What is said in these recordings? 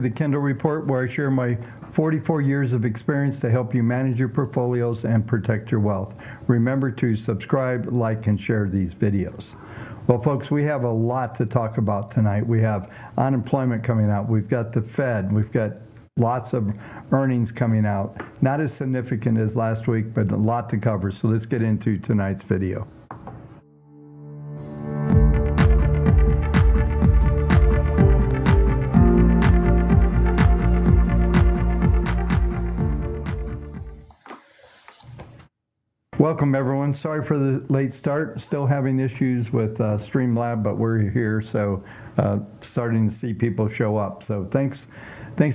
The Kendall Report, where I share my 44 years of experience to help you manage your portfolios and protect your wealth. Remember to subscribe, like, and share these videos. Well, folks, we have a lot to talk about tonight. We have unemployment coming out. We've got the Fed. We've got lots of earnings coming out. Not as significant as last week, but a lot to cover. So let's get into tonight's video. Welcome, everyone. Sorry for the late start. Still having issues with Streamlab, but we're here, so starting to see people show up. So thanks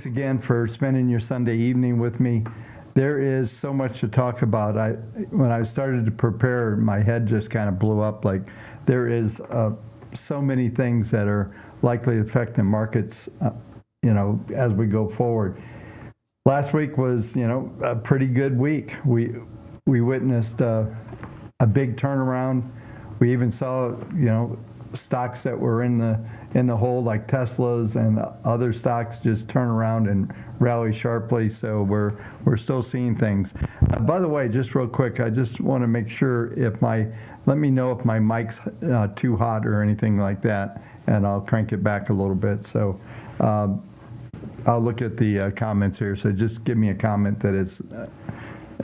again for spending your Sunday evening with me. There is so much to talk about. When I started to prepare, my head just kind of blew up. Like, there is so many things that are likely to affect the markets, as we go forward. Last week was, a pretty good week. We witnessed a big turnaround. We even saw, stocks that were in the hole, like Tesla's and other stocks, just turn around and rally sharply. So we're still seeing things. By the way, just real quick, I just want to make sure let me know if my mic's too hot or anything like that, and I'll crank it back a little bit. So I'll look at the comments here. So just give me a comment that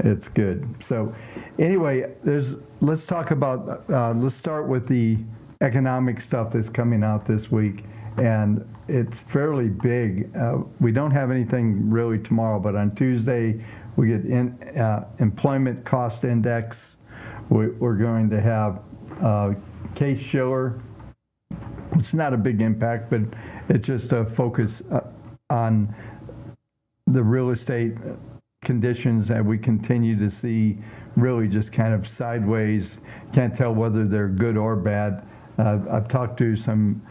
it's good. So anyway, let's talk about, let's start with the economic stuff that's coming out this week. And it's fairly big. We don't have anything really tomorrow, but on Tuesday, we get employment cost index. We're going to have Case-Shiller. It's not a big impact, but it's just a focus on the real estate conditions that we continue to see really just kind of sideways. Can't tell whether they're good or bad. I've talked to some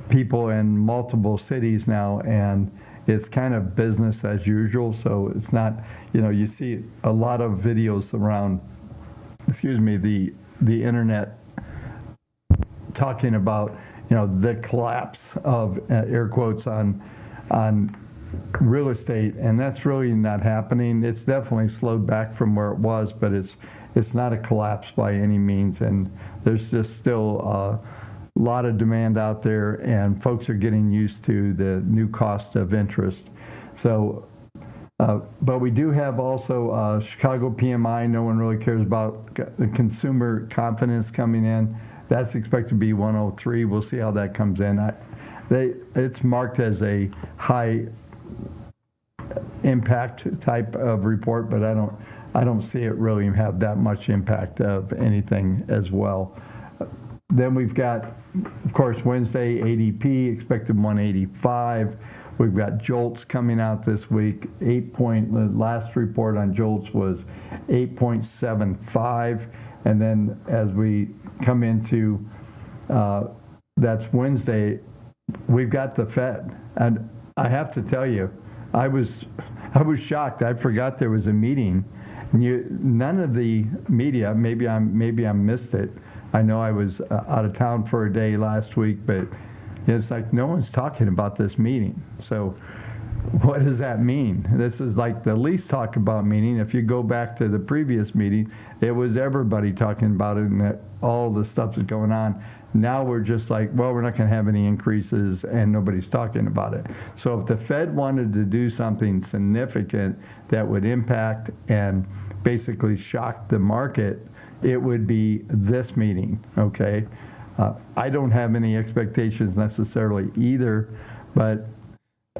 people in multiple cities now, and it's kind of business as usual. So it's not, you see a lot of videos around, the internet talking about, the collapse of air quotes on real estate, and that's really not happening. It's definitely slowed back from where it was, but it's not a collapse by any means, and there's just still a lot of demand out there, and folks are getting used to the new cost of interest. So but we do have also Chicago PMI. No one really cares about the consumer confidence coming in. That's expected to be 103. We'll see how that comes in. It's marked as a high impact type of report, but I don't see it really have that much impact of anything as well. Then we've got, of course, Wednesday, ADP expected 185. We've got JOLTS coming out this week. The last report on JOLTS was 8.75. And then as we come into, that's Wednesday, we've got the Fed. And I have to tell you, I was shocked. I forgot there was a meeting. None of the media, maybe I missed it. I know I was out of town for a day last week, but it's like no one's talking about this meeting. So what does that mean? This is like the least talked about meeting. If you go back to the previous meeting, it was everybody talking about it and all the stuff that's going on. Now we're just like, well, we're not going to have any increases, and nobody's talking about it. So if the Fed wanted to do something significant that would impact and basically shock the market, it would be this meeting, okay? I don't have any expectations necessarily either, but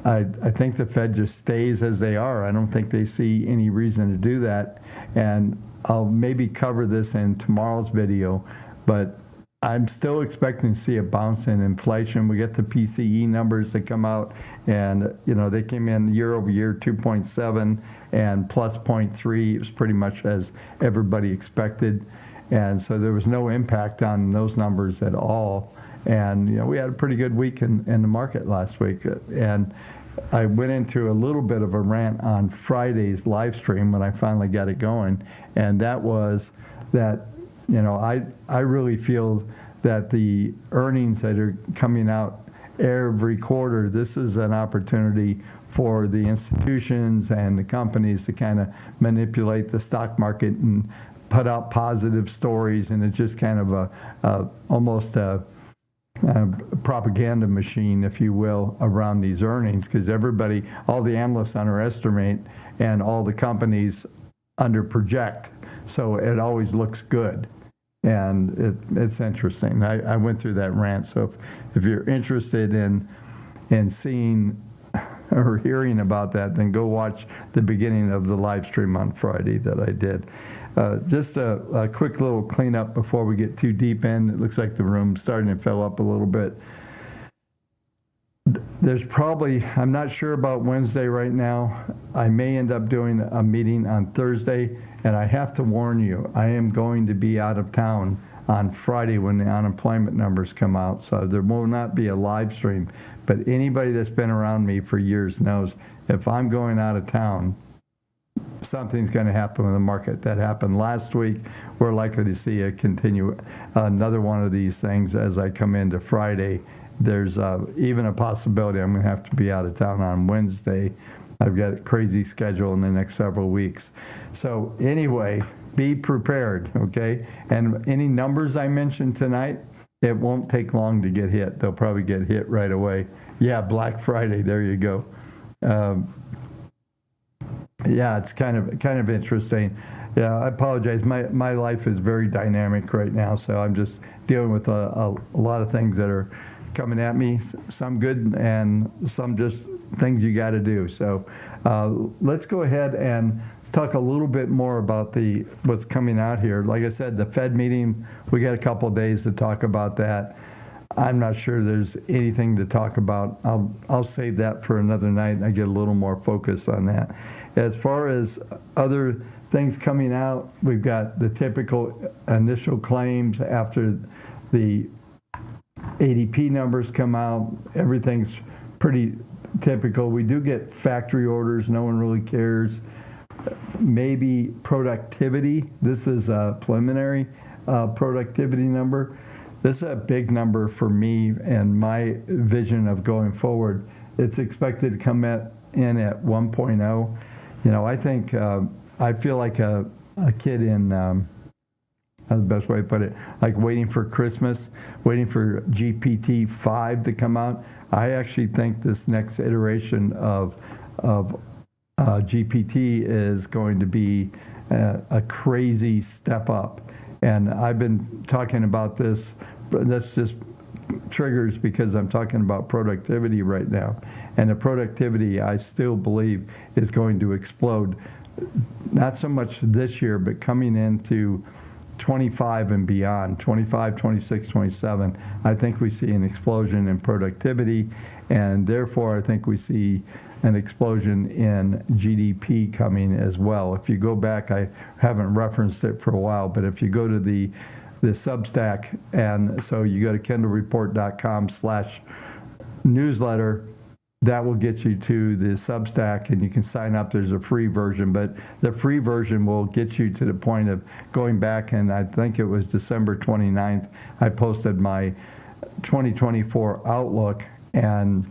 I think the Fed just stays as they are. I don't think they see any reason to do that. And I'll maybe cover this in tomorrow's video, but I'm still expecting to see a bounce in inflation. We get the PCE numbers that come out, and they came in year over year 2.7 and plus 0.3. It was pretty much as everybody expected, and so there was no impact on those numbers at all. And we had a pretty good week in the market last week, and I went into a little bit of a rant on Friday's live stream when I finally got it going, and that was that I really feel that the earnings that are coming out every quarter. This is an opportunity for the institutions and the companies to kind of manipulate the stock market and put out positive stories, and it's just kind of almost a propaganda machine, if you will, around these earnings, because everybody, all the analysts underestimate and all the companies underproject, so it always looks good. And it's interesting. I went through that rant, so if you're interested in seeing or hearing about that, then go watch the beginning of the live stream on Friday that I did. Just a quick little cleanup before we get too deep in. It looks like the room's starting to fill up a little bit. There's probably, I'm not sure about Wednesday right now. I may end up doing a meeting on Thursday, and I have to warn you, I am going to be out of town on Friday when the unemployment numbers come out, so there will not be a live stream. But anybody that's been around me for years knows if I'm going out of town, something's going to happen with the market. That happened last week. We're likely to see another one of these things as I come into Friday. There's even a possibility I'm going to have to be out of town on Wednesday. I've got a crazy schedule in the next several weeks. So anyway, be prepared, okay? And any numbers I mentioned tonight, it won't take long to get hit. They'll probably get hit right away. Yeah, Black Friday, there you go. Yeah, it's kind of interesting. Yeah, I apologize. My life is very dynamic right now, so I'm just dealing with a lot of things that are coming at me, some good and some just things you got to do. So let's go ahead and talk a little bit more about what's coming out here. Like I said, the Fed meeting, we got a couple of days to talk about that. I'm not sure there's anything to talk about. I'll save that for another night and I get a little more focus on that. As far as other things coming out, we've got the typical initial claims after the ADP numbers come out. Everything's pretty typical. We do get factory orders. No one really cares. Maybe productivity. This is a preliminary productivity number. This is a big number for me and my vision of going forward. It's expected to come in at 1.0. You know, I think I feel like a kid in, that's the best way to put it, like waiting for Christmas, waiting for GPT-5 to come out. I actually think this next iteration of GPT is going to be a crazy step up. And I've been talking about this, but that's just triggers because I'm talking about productivity right now. And the productivity, I still believe, is going to explode. Not so much this year, but coming into 25 and beyond, 25, 26, 27, I think we see an explosion in productivity, and therefore I think we see an explosion in GDP coming as well. If you go back, I haven't referenced it for a while, but if you go to the Substack, and so you go to kendallreport.com/newsletter, that will get you to the Substack, and you can sign up. There's a free version, but the free version will get you to the point of going back, and I think it was December 29th, I posted my 2024 outlook, and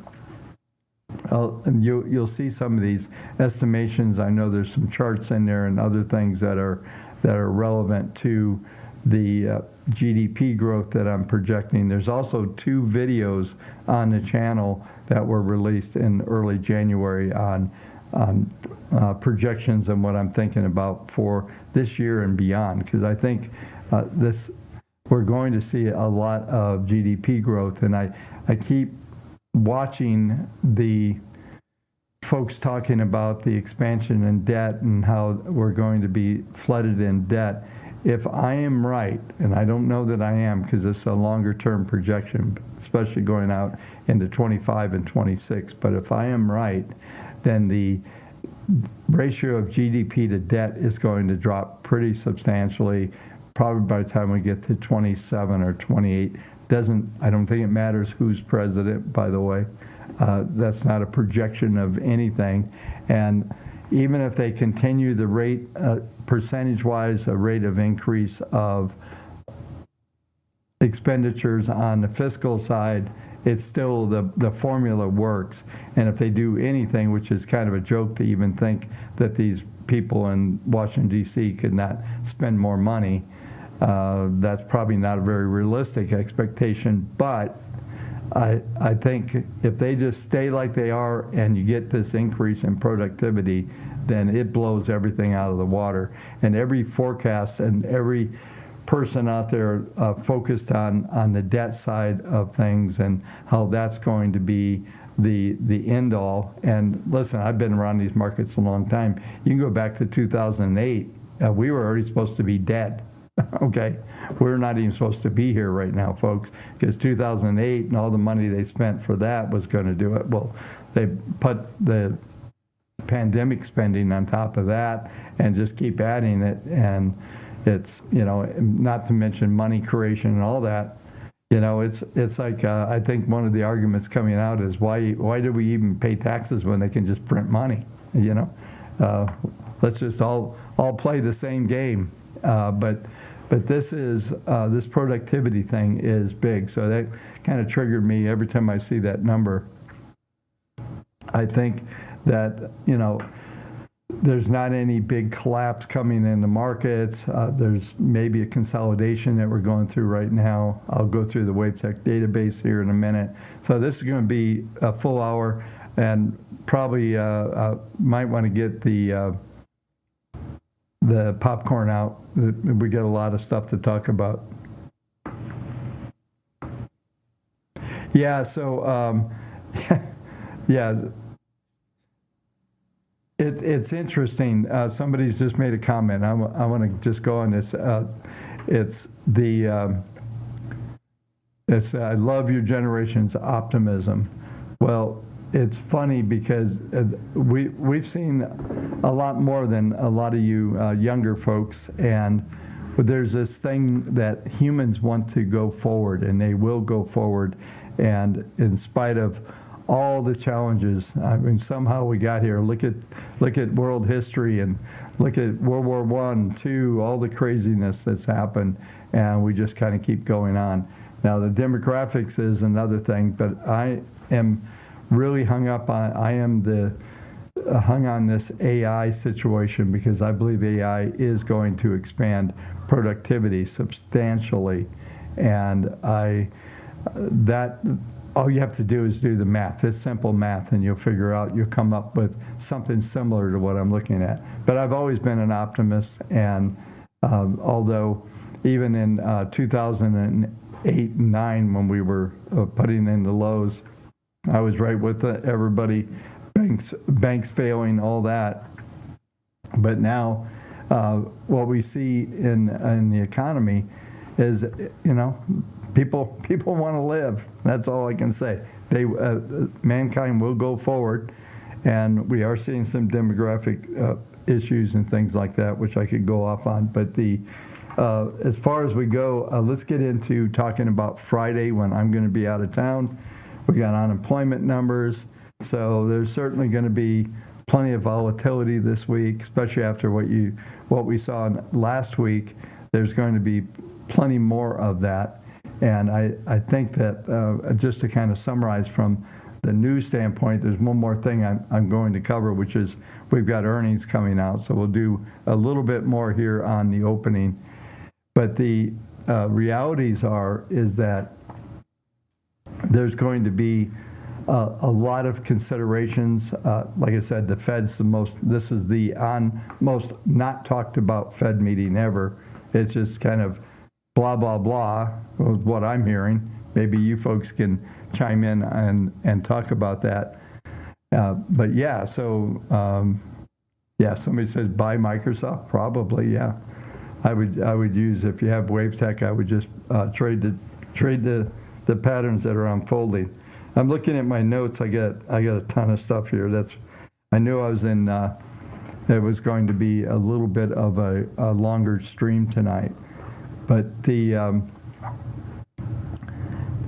you'll see some of these estimations. I know there's some charts in there and other things that are relevant to the GDP growth that I'm projecting. There's also 2 videos on the channel that were released in early January on projections and what I'm thinking about for this year and beyond, because I think we're going to see a lot of GDP growth, and I keep watching the folks talking about the expansion in debt and how we're going to be flooded in debt. If I am right, and I don't know that I am because it's a longer term projection, especially going out into 25 and 26, but if I am right, then the ratio of GDP to debt is going to drop pretty substantially, probably by the time we get to 27 or 28. I don't think it matters who's president, by the way. That's not a projection of anything. And even if they continue the rate, percentage-wise, a rate of increase of expenditures on the fiscal side it's still the formula works. And if they do anything, which is kind of a joke to even think that these people in Washington, D.C. could not spend more money, that's probably not a very realistic expectation. But I think if they just stay like they are and you get this increase in productivity, then it blows everything out of the water. And every forecast and every person out there focused on the debt side of things and how that's going to be the end all. And listen, I've been around these markets a long time. You can go back to 2008. We were already supposed to be dead. Okay, we're not even supposed to be here right now, folks, because 2008 and all the money they spent for that was going to do it. Well, they put the pandemic spending on top of that and just keep adding it, and it's, you know, not to mention money creation and all that. You know, it's like I think one of the arguments coming out is why do we even pay taxes when they can just print money? You know, let's just all play the same game. But this productivity thing is big. So that kind of triggered me every time I see that number. I think that, you know, there's not any big collapse coming in the markets. There's maybe a consolidation that we're going through right now. I'll go through the WaveTech database here in a minute. So this is going to be a full hour, and probably might want to get the popcorn out. We get a lot of stuff to talk about. Yeah, so yeah. It's interesting. Somebody's just made a comment. I want to just go on this. It's I love your generation's optimism. Well, it's funny because we've seen a lot more than a lot of you younger folks, and there's this thing that humans want to go forward, and they will go forward, and in spite of all the challenges. I mean, somehow we got here. Look at world history and look at World War I, II, all the craziness that's happened, and we just kind of keep going on. Now, the demographics is another thing, but I am really hung on this AI situation because I believe AI is going to expand productivity substantially, and all you have to do is do the math. It's simple math, and you'll come up with something similar to what I'm looking at. But I've always been an optimist, and although even in 2008 and 9, when we were putting in the lows, I was right with everybody, banks failing, all that. But now what we see in the economy is, you know, People want to live. That's all I can say. Mankind will go forward, and we are seeing some demographic issues and things like that, which I could go off on. But as far as we go, let's get into talking about Friday when I'm going to be out of town. We got unemployment numbers, so there's certainly going to be plenty of volatility this week, especially after what we saw last week. There's going to be plenty more of that. And I think that just to kind of summarize from the news standpoint, there's one more thing I'm going to cover, which is we've got earnings coming out. So we'll do a little bit more here on the opening. But the realities is that there's going to be a lot of considerations. Like I said, the Fed's this is the most not talked about Fed meeting ever. It's just kind of blah, blah, blah, was what I'm hearing. Maybe you folks can chime in and talk about that. But yeah, so somebody says buy Microsoft. Probably, yeah. I would use, if you have WaveTech, I would just trade the patterns that are unfolding. I'm looking at my notes. I got a ton of stuff here. I knew I was in. It was going to be a little bit of a longer stream tonight. But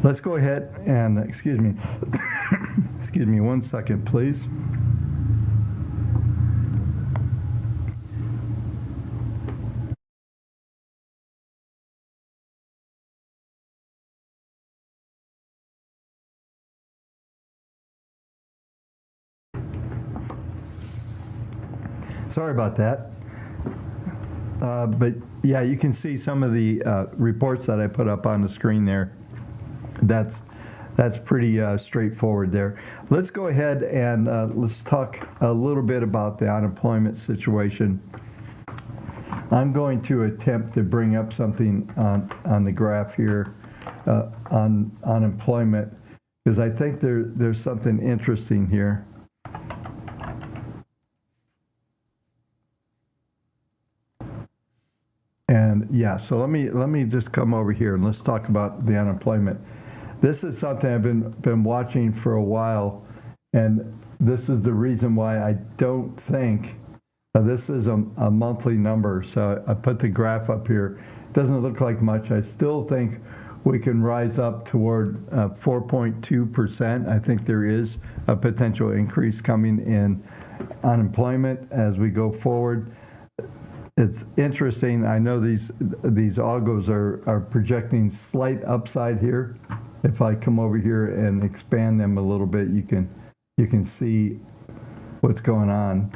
let's go ahead and, excuse me, excuse me 1 second, please. Sorry about that. But yeah, you can see some of the reports that I put up on the screen there. That's pretty straightforward there. Let's go ahead and let's talk a little bit about the unemployment situation. I'm going to attempt to bring up something on the graph here on unemployment, because I think there's something interesting here. And yeah, so let me just come over here and let's talk about the unemployment. This is something I've been watching for a while, and this is the reason why I don't think this is a monthly number. So I put the graph up here. It doesn't look like much. I still think we can rise up toward 4.2%. I think there is a potential increase coming in unemployment as we go forward. It's interesting. I know these algos are projecting slight upside here. If I come over here and expand them a little bit, you can see what's going on.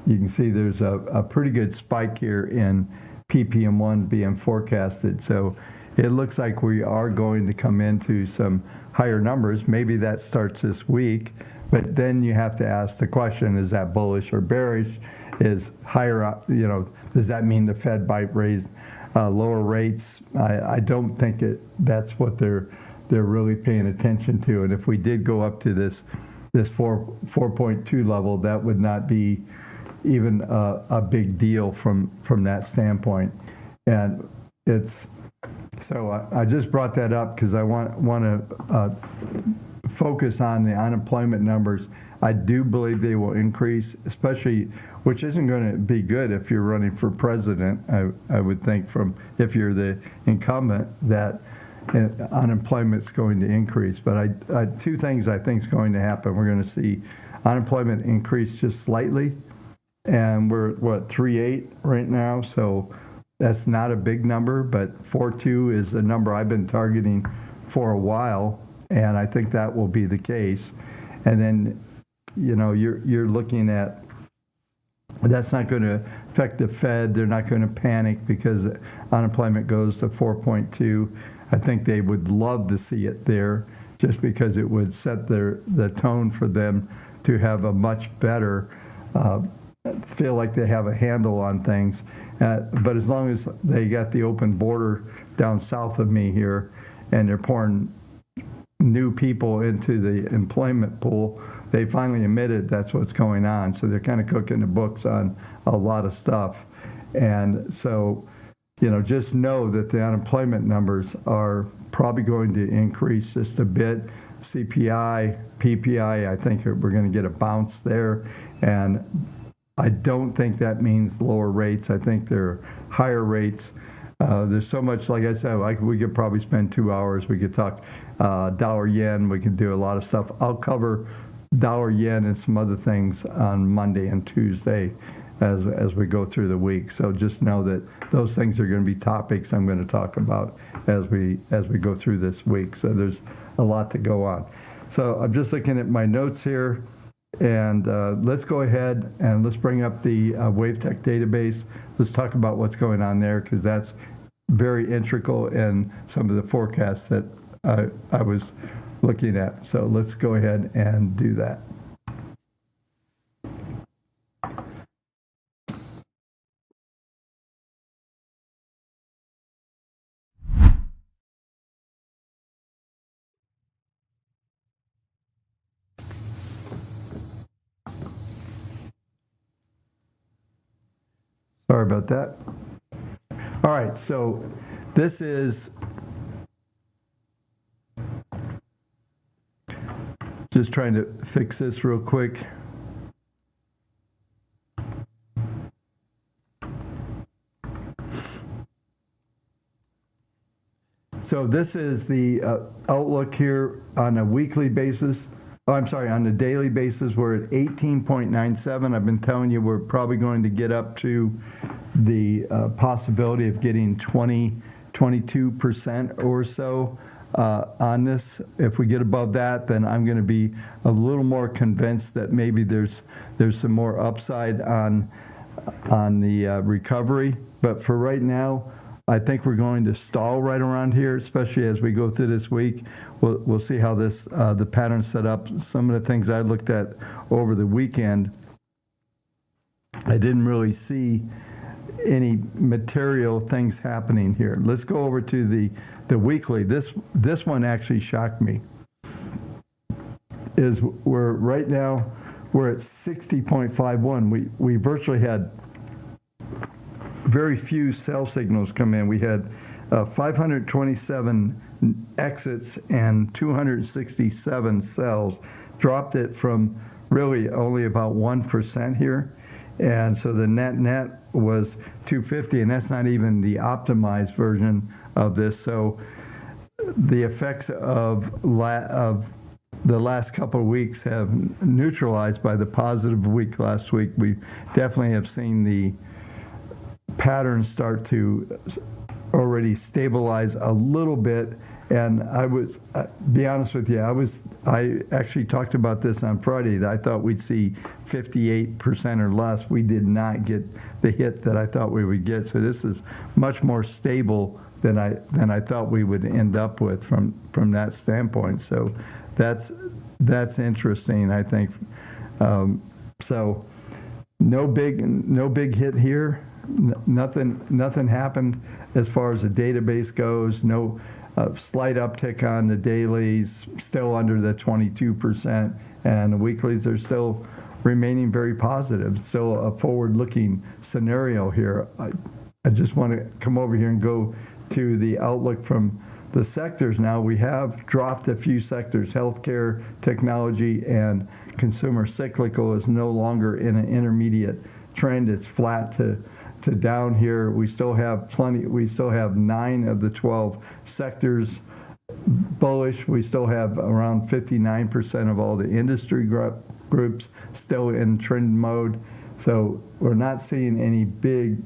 You can see there's a pretty good spike here in PPM1 being forecasted. So it looks like we are going to come into some higher numbers. Maybe that starts this week, but then you have to ask the question, is that bullish or bearish? Is higher up, does that mean the Fed might raise lower rates? I don't think that's what they're really paying attention to. And if we did go up to this 4.2 level, that would not be even a big deal from that standpoint. And so I just brought that up because I want to focus on the unemployment numbers. I do believe they will increase, especially, which isn't going to be good if you're running for president. I would think if you're the incumbent, that unemployment's going to increase. But two things I think is going to happen. We're going to see unemployment increase just slightly, and we're at 3.8 right now, so that's not a big number, but 4.2 is a number I've been targeting for a while, and I think that will be the case. And then, you're looking at, that's not going to affect the Fed. They're not going to panic because unemployment goes to 4.2. I think they would love to see it there, just because it would set the tone for them to have a much better feel like they have a handle on things. But as long as they got the open border down south of me here, and they're pouring new people into the employment pool, they finally admitted that's what's going on. So they're kind of cooking the books on a lot of stuff. And so, just know that the unemployment numbers are probably going to increase just a bit. CPI, PPI, I think we're going to get a bounce there. And I don't think that means lower rates. I think they're higher rates. There's so much, like I said, we could probably spend 2 hours. We could talk dollar yen. We could do a lot of stuff. I'll cover dollar yen and some other things on Monday and Tuesday as we go through the week. So just know that those things are going to be topics I'm going to talk about as we go through this week. So there's a lot to go on. So I'm just looking at my notes here. And let's go ahead and let's bring up the WaveTech database. Let's talk about what's going on there, because that's very integral in some of the forecasts that I was looking at. So let's go ahead and do that. Sorry about that. All right, so this is just trying to fix this real quick. So this is the outlook here on a weekly basis. On a daily basis, we're at 18.97. I've been telling you we're probably going to get up to the possibility of getting 22% or so on this. If we get above that, then I'm going to be a little more convinced that maybe there's some more upside on recovery. But for right now, I think we're going to stall right around here, especially as we go through this week. We'll see how this the pattern set up. Some of the things I looked at over the weekend, I didn't really see any material things happening here. Let's go over to the weekly. This one actually shocked me. Right now we're at 60.51. We virtually had very few sell signals come in. We had 527 exits and 267 sells. Dropped it from really only about 1% here. And so the net was 250, and that's not even the optimized version of this. So the effects of the last couple of weeks have neutralized by the positive week last week. We definitely have seen the patterns start to already stabilize a little bit. And I was, be honest with you, I actually talked about this on Friday, that I thought we'd see 58% or less. We did not get the hit that I thought we would get. So this is much more stable than I thought we would end up with from that standpoint. So that's interesting, I think. So no big hit here. Nothing happened as far as the database goes. No slight uptick on the dailies, still under the 22%, and the weeklies are still remaining very positive. Still a forward-looking scenario here. I just want to come over here and go to the outlook from the sectors now. We have dropped a few sectors. Healthcare, technology, and consumer cyclical is no longer in an intermediate trend. It's flat to down here. We still have plenty. We still have 9 of the 12 sectors bullish. We still have around 59% of all the industry groups still in trend mode. So we're not seeing any big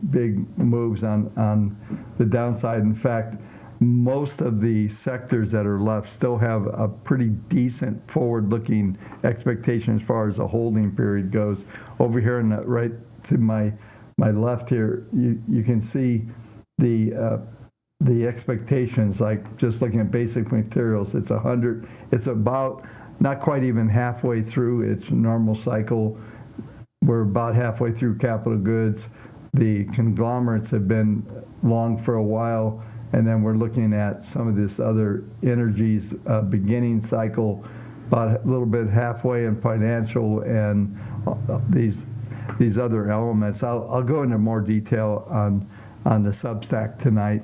moves on the downside. In fact, most of the sectors that are left still have a pretty decent forward-looking expectation as far as the holding period goes. Over here in the, right to my left here, you can see the expectations, like just looking at basic materials. It's 100. It's about not quite even halfway through its normal cycle. We're about halfway through capital goods. The conglomerates have been long for a while, and then we're looking at some of this other energies beginning cycle, about a little bit halfway in financial and these other elements. I'll go into more detail on the Substack tonight,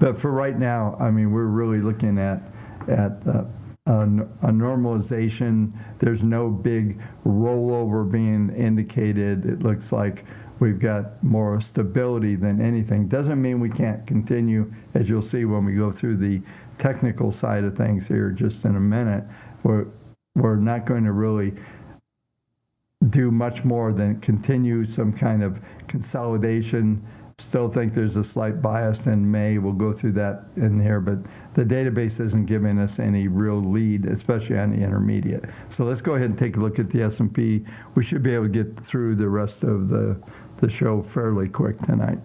but for right now, I mean, we're really looking at a normalization. There's no big rollover being indicated. It looks like we've got more stability than anything. Doesn't mean we can't continue, as you'll see when we go through the technical side of things here just in a minute. We're not going to really do much more than continue some kind of consolidation. Still think there's a slight bias in May. We'll go through that in here, but the database isn't giving us any real lead, especially on the intermediate. So let's go ahead and take a look at the S&P. We should be able to get through the rest of the show fairly quick tonight.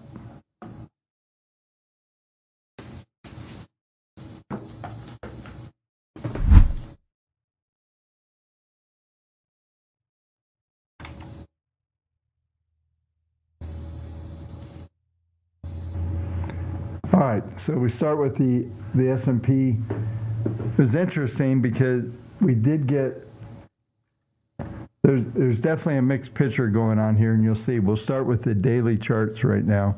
All right, so we start with the S&P. It was interesting because we did get, there's definitely a mixed picture going on here, and you'll see. We'll start with the daily charts right now.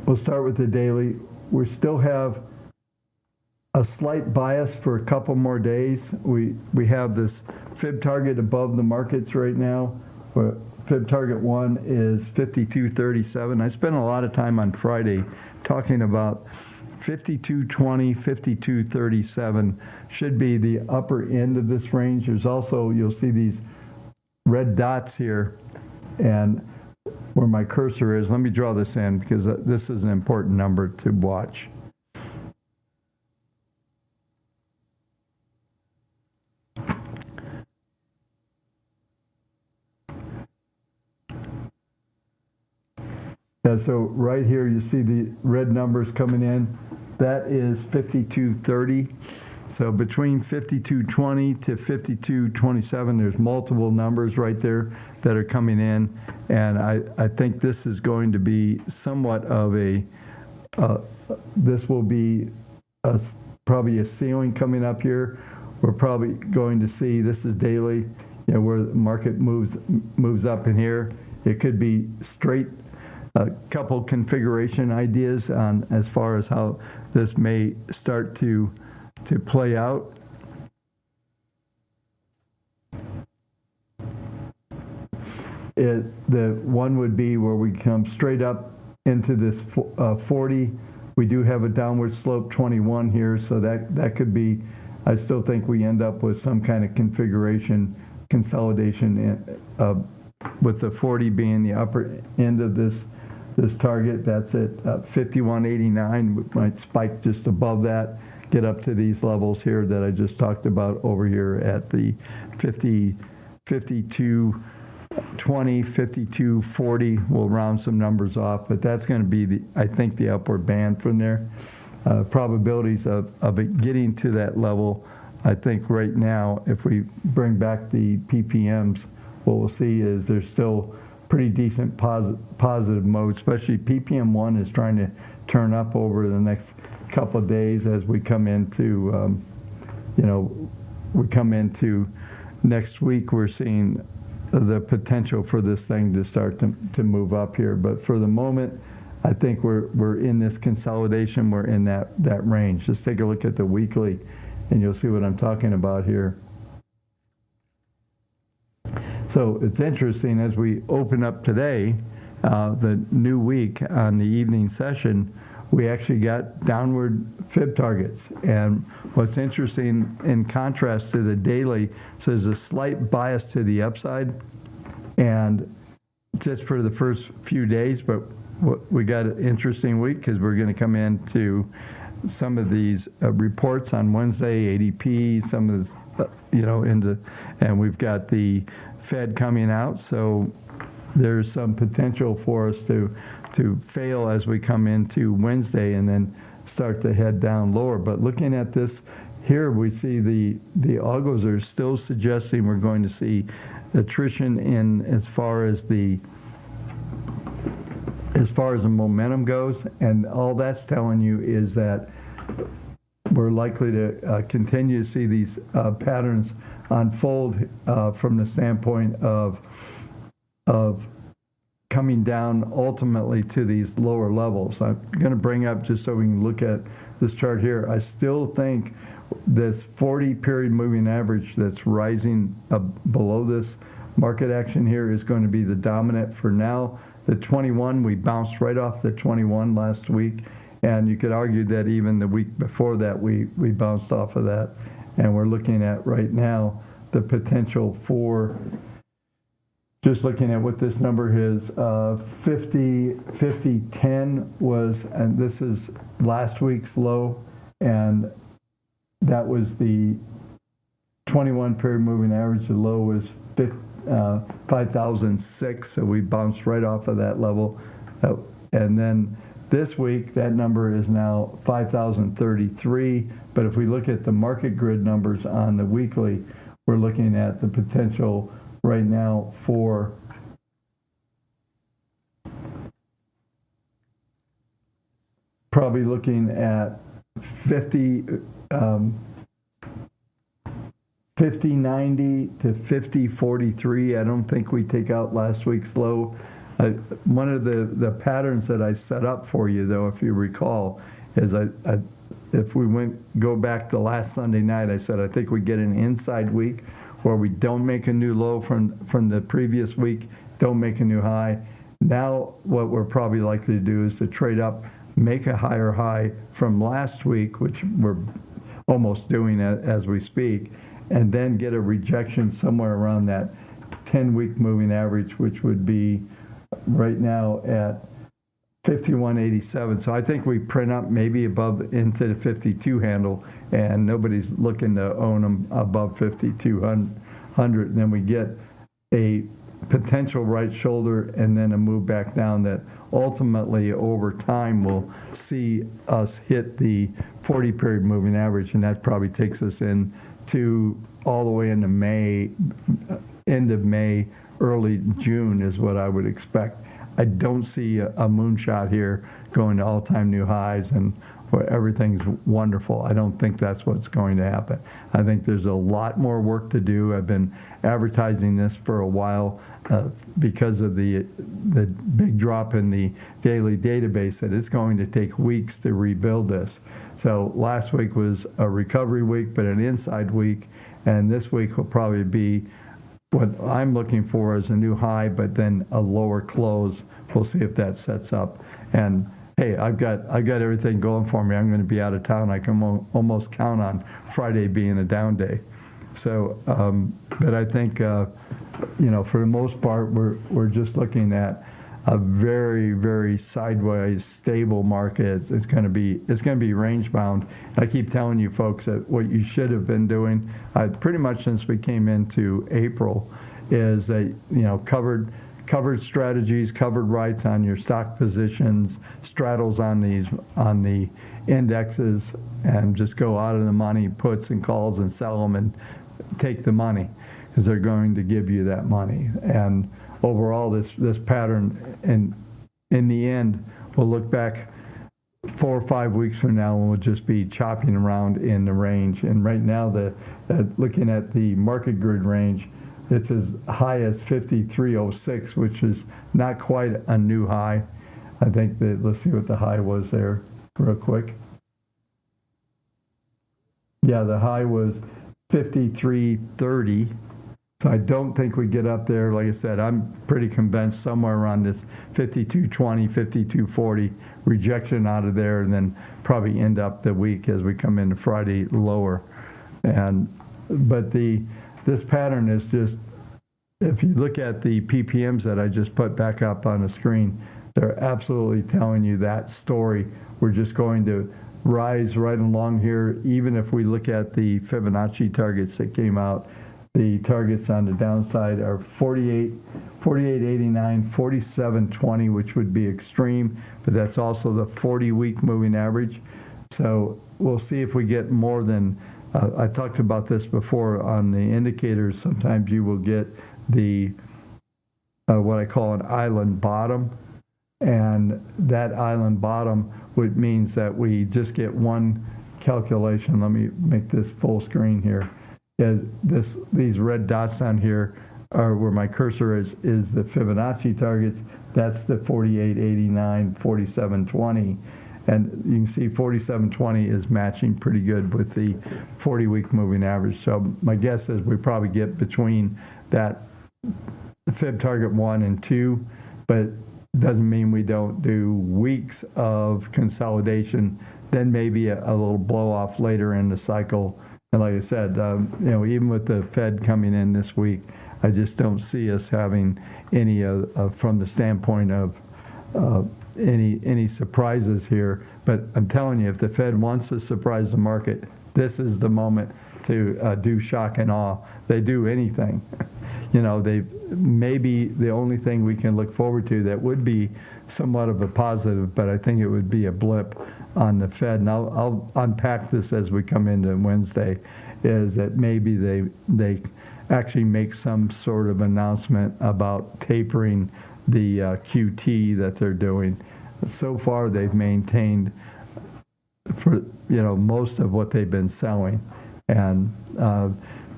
We'll start with the daily. We still have a slight bias for a couple more days. We have this fib target above the markets right now. Fib target 1 is 52.37. I spent a lot of time on Friday talking about 52.20, 52.37 should be the upper end of this range. There's also, you'll see these red dots here, and where my cursor is. Let me draw this in because this is an important number to watch. Yeah, so right here you see the red numbers coming in. That is 52.30. So between 52.20 to 52.27, there's multiple numbers right there that are coming in. And I think this is going to be somewhat of a, this will be probably a ceiling coming up here. We're probably going to see, this is daily, where the market moves up in here. It could be straight. A couple configuration ideas on as far as how this may start to play out. The one would be where we come straight up into this 40. We do have a downward slope 21 here, so that could be, I still think we end up with some kind of configuration consolidation with the 40 being the upper end of this target. That's at 51.89. We might spike just above that, get up to these levels here that I just talked about over here at the 52.20, 52.40. We'll round some numbers off, but that's going to be I think the upward band from there. Probabilities of it getting to that level, I think right now, if we bring back the PPMs, what we'll see is there's still pretty decent positive mode, especially PPM1 is trying to turn up over the next couple of days as we come into, next week. We're seeing the potential for this thing to start to move up here. But for the moment, I think we're in this consolidation. We're in that range. Just take a look at the weekly, and you'll see what I'm talking about here. So it's interesting, as we open up today, the new week on the evening session, we actually got downward fib targets. And what's interesting, in contrast to the daily, so there's a slight bias to the upside, and just for the first few days, but we got an interesting week because we're going to come into some of these reports on Wednesday, ADP, some of this, and we've got the Fed coming out, so there's some potential for us to fail as we come into Wednesday and then start to head down lower. But looking at this here, we see the algos are still suggesting we're going to see attrition in as far as the momentum goes, and all that's telling you is that we're likely to continue to see these patterns unfold from the standpoint of coming down ultimately to these lower levels. I'm going to bring up, just so we can look at this chart here, I still think this 40 period moving average that's rising below this market action here is going to be the dominant for now. The 21, we bounced right off the 21 last week. And you could argue that even the week before that, we bounced off of that. And we're looking at right now the potential for, just looking at what this number is, 50.10 was, and this is last week's low, and that was the 21 period moving average. The low was 5,006, so we bounced right off of that level. And then this week, that number is now 5,033, but if we look at the market grid numbers on the weekly, we're looking at the potential right now for probably looking at 50.90 to 50.43. I don't think we take out last week's low. One of the patterns that I set up for you, though, if you recall, is if we go back to last Sunday night, I said I think we get an inside week where we don't make a new low from the previous week, don't make a new high. Now what we're probably likely to do is to trade up, make a higher high from last week, which we're almost doing as we speak, and then get a rejection somewhere around that 10-week moving average, which would be right now at 51.87. So I think we print up maybe above into the 52 handle, and nobody's looking to own them above 5,200. And then we get a potential right shoulder and then a move back down that ultimately over time will see us hit the 40 period moving average, and that probably takes us in to all the way into May, end of May, early June is what I would expect. I don't see a moonshot here going to all-time new highs and where everything's wonderful. I don't think that's what's going to happen. I think there's a lot more work to do. I've been advertising this for a while because of the big drop in the daily database, that it's going to take weeks to rebuild this. So last week was a recovery week, but an inside week, and this week will probably be what I'm looking for is a new high, but then a lower close. We'll see if that sets up. And hey, I've got everything going for me. I'm going to be out of town. I can almost count on Friday being a down day. So, but I think for the most part, we're just looking at a very, very sideways, stable market. It's going to be range bound. I keep telling you folks that what you should have been doing, pretty much since we came into April, is covered strategies, covered rights on your stock positions, straddles on the indexes, and just go out of the money, puts and calls, and sell them and take the money, because they're going to give you that money. And overall, this pattern, in the end, we'll look back 4 or 5 weeks from now and we'll just be chopping around in the range. And right now, looking at the market grid range, it's as high as 53.06, which is not quite a new high. I think that, let's see what the high was there real quick. Yeah, the high was 53.30. So I don't think we get up there. Like I said, I'm pretty convinced somewhere around this 52.20, 52.40 rejection out of there, and then probably end up the week as we come into Friday lower. But this pattern is just, if you look at the PPMs that I just put back up on the screen, they're absolutely telling you that story. We're just going to rise right along here. Even if we look at the Fibonacci targets that came out, the targets on the downside are 48.89, 47.20, which would be extreme, but that's also the 40-week moving average. So we'll see if we get more than, I talked about this before on the indicators. Sometimes you will get the what I call an island bottom, and that island bottom means that we just get one calculation. Let me make this full screen here. These red dots on here are where my cursor is the Fibonacci targets. That's the 48.89, 47.20, and you can see 47.20 is matching pretty good with the 40-week moving average. So my guess is we probably get between that Fib target 1 and 2, but doesn't mean we don't do weeks of consolidation, then maybe a little blow off later in the cycle. And like I said, even with the Fed coming in this week, I just don't see us having any from the standpoint of any surprises here. But I'm telling you, if the Fed wants to surprise the market, this is the moment to do shock and awe. They do anything. They maybe the only thing we can look forward to that would be somewhat of a positive, but I think it would be a blip on the Fed. And I'll unpack this as we come into Wednesday, is that maybe they actually make some sort of announcement about tapering the QT that they're doing. So far, they've maintained for most of what they've been selling, and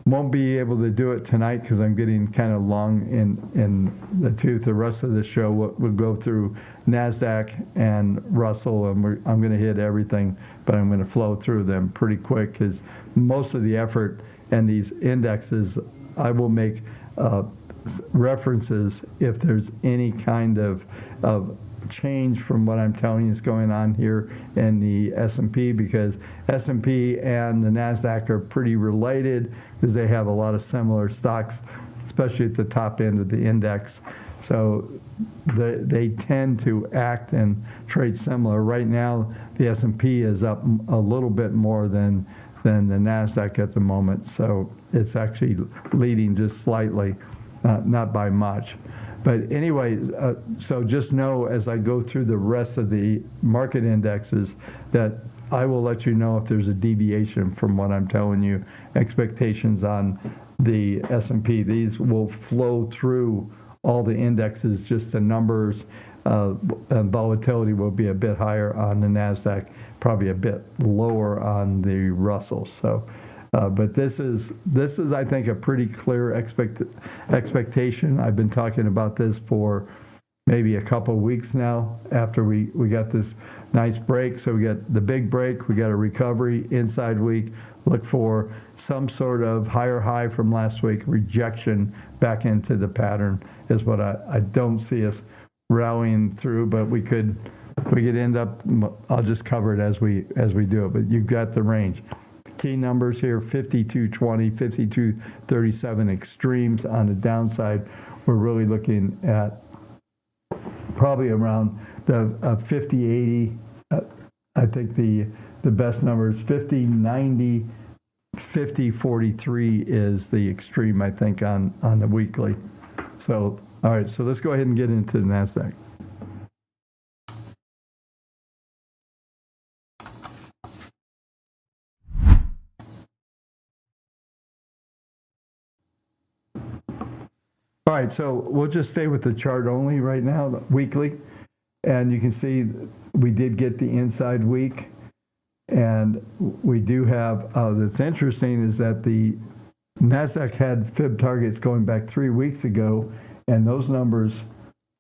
won't be able to do it tonight because I'm getting kind of long in the tooth. The rest of the show we'll go through NASDAQ and Russell, and I'm going to hit everything, but I'm going to flow through them pretty quick because most of the effort and these indexes, I will make references if there's any kind of change from what I'm telling you is going on here in the S&P, because S&P and the NASDAQ are pretty related because they have a lot of similar stocks, especially at the top end of the index. So they tend to act and trade similar. Right now, the S&P is up a little bit more than the NASDAQ at the moment. So it's actually leading just slightly, not by much. But anyway, so just know as I go through the rest of the market indexes that I will let you know if there's a deviation from what I'm telling you. Expectations on the S&P, these will flow through all the indexes, just the numbers. And volatility will be a bit higher on the NASDAQ, probably a bit lower on the Russell. So. But this is, I think, a pretty clear expectation. I've been talking about this for maybe a couple of weeks now after we got this nice break. So we got the big break, we got a recovery, inside week, look for some sort of higher high from last week, rejection back into the pattern is what I don't see us rallying through, but we could end up, I'll just cover it as we do it, but you've got the range. Key numbers here, 52.20, 52.37 extremes on the downside. We're really looking at probably around the 50.80. I think the best number is 50.90. 50.43 is the extreme, I think, on the weekly. So, all right, so let's go ahead and get into the NASDAQ. All right, so we'll just stay with the chart only right now, weekly. And you can see we did get the inside week. And we do have, that's interesting is that the NASDAQ had fib targets going back 3 weeks ago. And those numbers,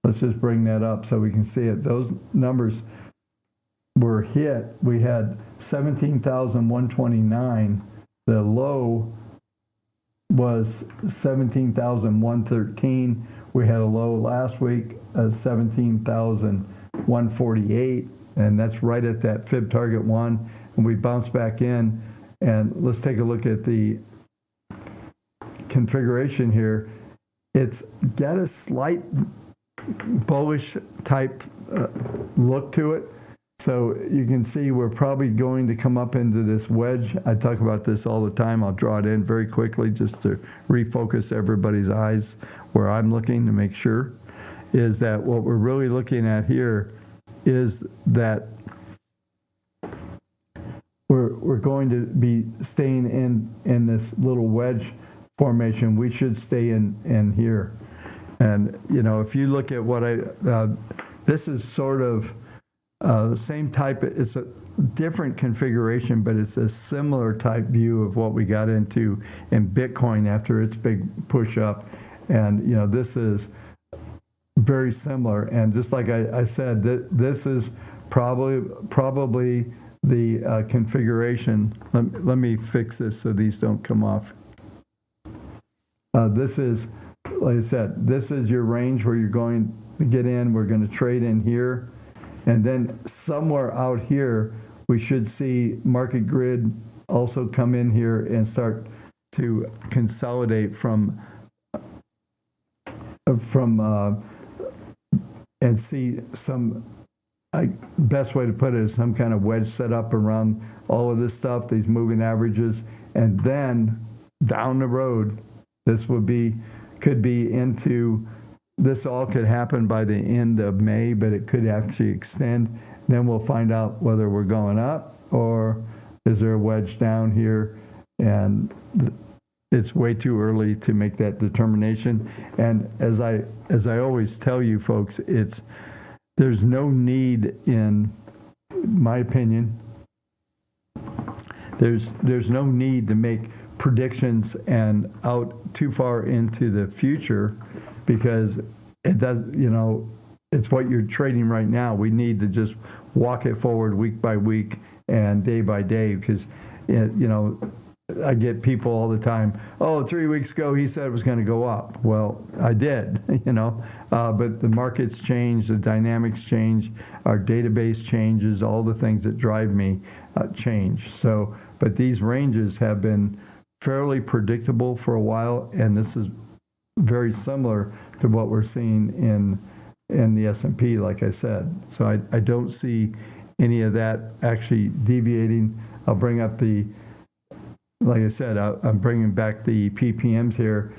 let's just bring that up so we can see it. Those numbers were hit. We had 17,129. The low was 17,113. We had a low last week of 17,148, and that's right at that fib target 1. And we bounced back in, and let's take a look at the configuration here. It's got a slight bullish type look to it. So you can see we're probably going to come up into this wedge. I talk about this all the time. I'll draw it in very quickly just to refocus everybody's eyes where I'm looking to make sure, is that what we're really looking at here is that we're going to be staying in this little wedge formation. We should stay in here. And, you know, if you look at what this is sort of the same type, it's a different configuration, but it's a similar type view of what we got into in Bitcoin after its big push up. And, you know, this is very similar. And just like I said, this is probably the configuration. Let me fix this so these don't come off. This is, like I said, this is your range where you're going to get in. We're going to trade in here. And then somewhere out here, we should see market grid also come in here and start to consolidate and see some, best way to put it is some kind of wedge set up around all of this stuff, these moving averages. And then down the road, this could be into, this all could happen by the end of May, but it could actually extend. Then we'll find out whether we're going up or is there a wedge down here. And it's way too early to make that determination. And as I always tell you folks, there's no need, in my opinion, there's no need to make predictions and out too far into the future, because it does, you know, it's what you're trading right now. We need to just walk it forward week by week and day by day, because you know, I get people all the time, 3 weeks ago he said it was going to go up. Well, I did, you know, but the markets change, the dynamics change, our database changes, all the things that drive me change. So, but these ranges have been fairly predictable for a while, and this is very similar to what we're seeing in the S&P, like I said. So I don't see any of that actually deviating. I'll bring up like I said, I'm bringing back the PPMs here.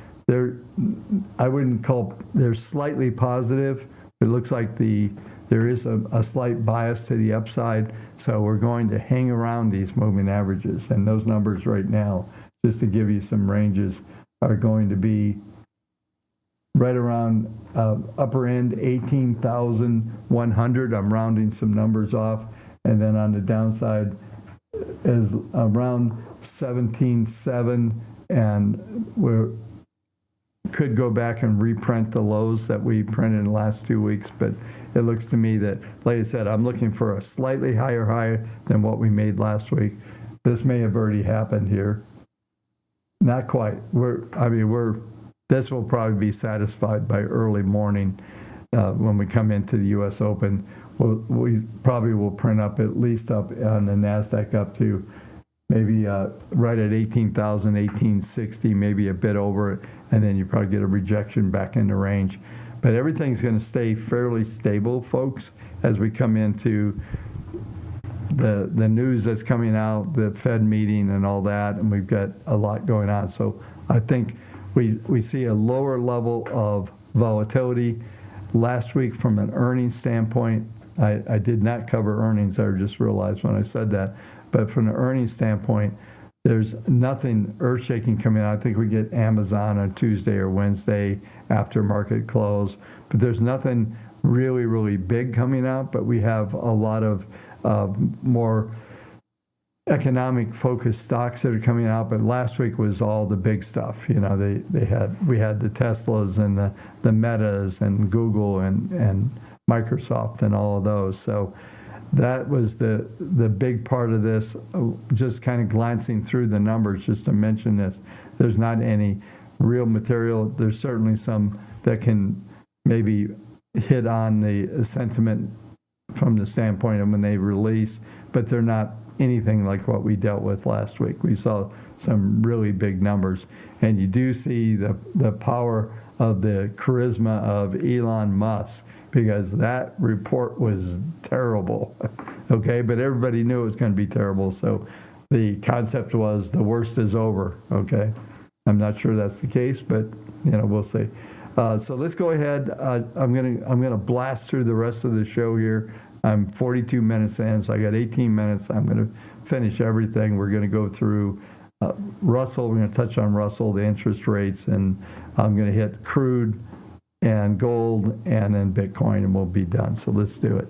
I wouldn't call, they're slightly positive. It looks like there is a slight bias to the upside. So we're going to hang around these moving averages. And those numbers right now, just to give you some ranges, are going to be right around upper end 18,100. I'm rounding some numbers off. And then on the downside is around 17.7, and we could go back and reprint the lows that we printed in the last 2 weeks. But it looks to me that, like I said, I'm looking for a slightly higher high than what we made last week. This may have already happened here. Not quite. This will probably be satisfied by early morning when we come into the U.S. Open. We probably will print up at least up on the NASDAQ up to maybe right at 18,000, 1860, maybe a bit over it, and then you probably get a rejection back in the range. But everything's going to stay fairly stable, folks, as we come into the news that's coming out, the Fed meeting and all that, and we've got a lot going on. So I think we see a lower level of volatility. Last week, from an earnings standpoint, I did not cover earnings. I just realized when I said that. But from an earnings standpoint, there's nothing earth-shaking coming out. I think we get Amazon on Tuesday or Wednesday after market close. But there's nothing really, really big coming out. But we have a lot of more economic-focused stocks that are coming out. But last week was all the big stuff. You know, we had the Teslas and the Metas and Google and Microsoft and all of those. So that was the big part of this. Just kind of glancing through the numbers, just to mention this. There's not any real material. There's certainly some that can maybe hit on the sentiment from the standpoint of when they release, but they're not anything like what we dealt with last week. We saw some really big numbers, and you do see the power of the charisma of Elon Musk, because that report was terrible, okay? But everybody knew it was going to be terrible, so the concept was the worst is over, okay? I'm not sure that's the case, but we'll see. So let's go ahead. I'm gonna blast through the rest of the show here. I'm 42 minutes in, so I got 18 minutes. I'm going to finish everything. We're going to go through Russell. We're going to touch on Russell, the interest rates, and I'm going to hit crude and gold and then Bitcoin, and we'll be done. So let's do it.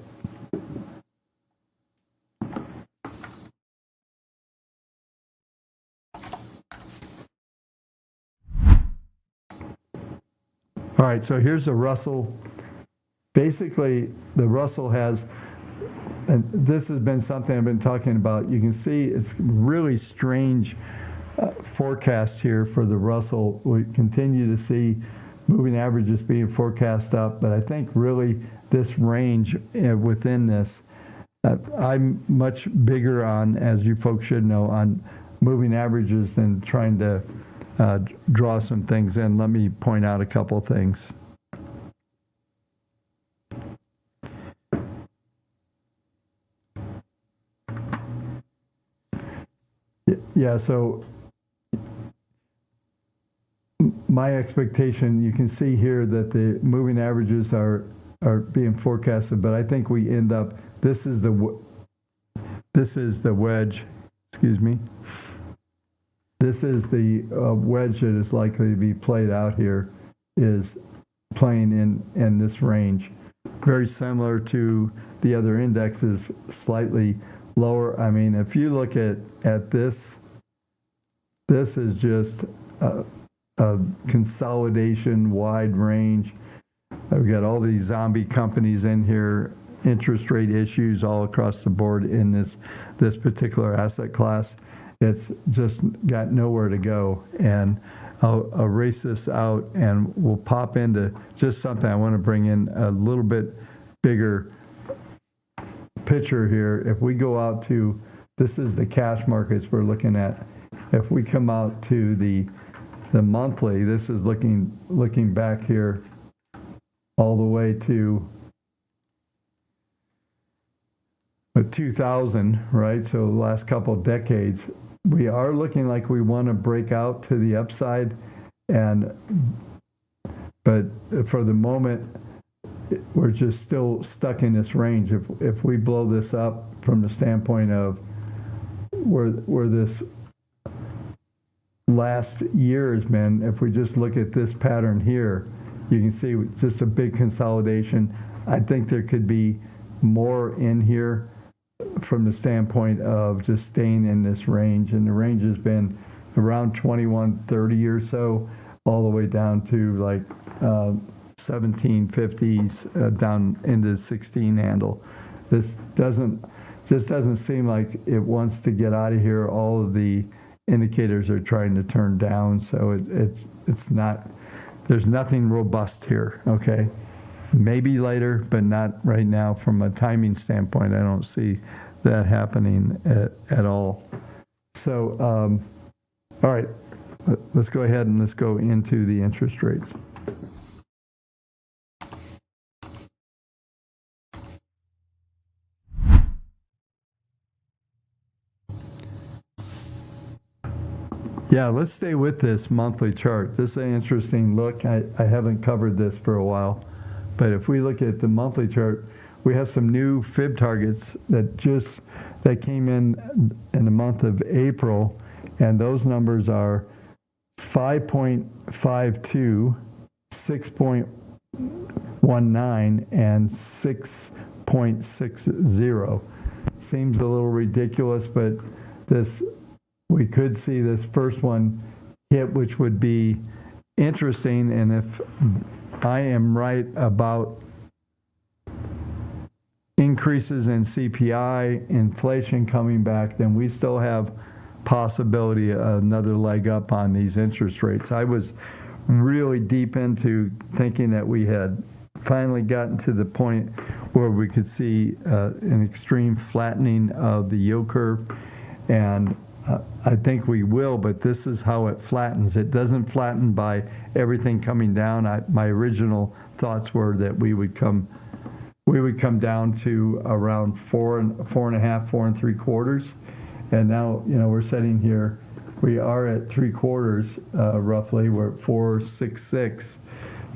All right, so here's the Russell. Basically, the Russell has, and this has been something I've been talking about. You can see it's really strange forecast here for the Russell. We continue to see moving averages being forecast up, but I think really this range within this, I'm much bigger on, as you folks should know, on moving averages than trying to draw some things in. Let me point out a couple things. Yeah, so my expectation, you can see here that the moving averages are being forecasted, but I think we end up, this is the wedge, excuse me. This is the wedge that is likely to be played out here, is playing in this range. Very similar to the other indexes, slightly lower. I mean, if you look at this, this is just a consolidation, wide range. We've got all these zombie companies in here, interest rate issues all across the board in this particular asset class. It's just got nowhere to go. And I'll erase this out and we'll pop into just something I want to bring in a little bit bigger picture here. If we go out to, this is the cash markets we're looking at. If we come out to the the monthly, this is looking back here all the way to 2000, right? So the last couple of decades, we are looking like we want to break out to the upside, but for the moment, we're just still stuck in this range. If we blow this up from the standpoint of where this last year has been, if we just look at this pattern here, you can see just a big consolidation. I think there could be more in here from the standpoint of just staying in this range, and the range has been around 2130 or so, all the way down to like 1750s down into the 16 handle. This doesn't seem like it wants to get out of here. All of the indicators are trying to turn down, so it's not. There's nothing robust here. Okay. Maybe later, but not right now. From a timing standpoint, I don't see that happening at all. So, all right, let's go ahead and let's go into the interest rates. Yeah, let's stay with this monthly chart. This is an interesting look. I haven't covered this for a while. But if we look at the monthly chart, we have some new fib targets that came in the month of April, and those numbers are 5.52, 6.19, and 6.60. Seems a little ridiculous, but we could see this first one hit, which would be interesting. And if I am right about increases in CPI, inflation coming back, then we still have possibility another leg up on these interest rates. I was really deep into thinking that we had finally gotten to the point where we could see an extreme flattening of the yield curve, and I think we will, but this is how it flattens. It doesn't flatten by everything coming down. My original thoughts were that we would come down to around 4.5, 4.75, and now we're sitting here. We are at 3/4 roughly. We're at 4.66,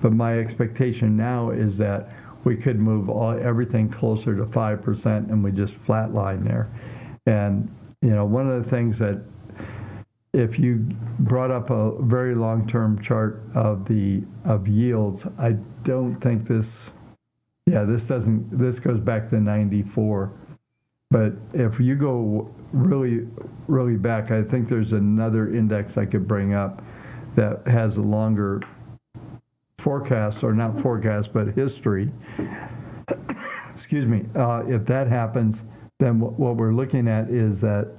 but my expectation now is that we could move everything closer to 5%, and we just flatline there. And one of the things that, if you brought up a very long-term chart of yields, I don't think this goes back to 94. But if you go really, really back, I think there's another index I could bring up that has a longer forecast, or not forecast, but history. Excuse me. If that happens, then what we're looking at is that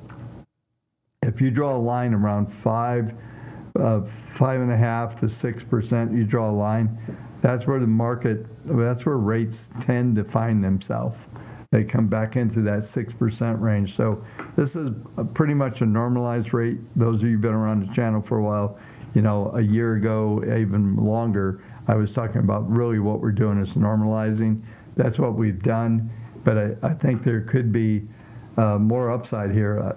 if you draw a line around 5.5 to 6%, you draw a line. That's where that's where rates tend to find themselves. They come back into that 6% range. So this is pretty much a normalized rate. Those of you who've been around the channel for a while, a year ago, even longer, I was talking about really what we're doing is normalizing. That's what we've done. But I think there could be more upside here.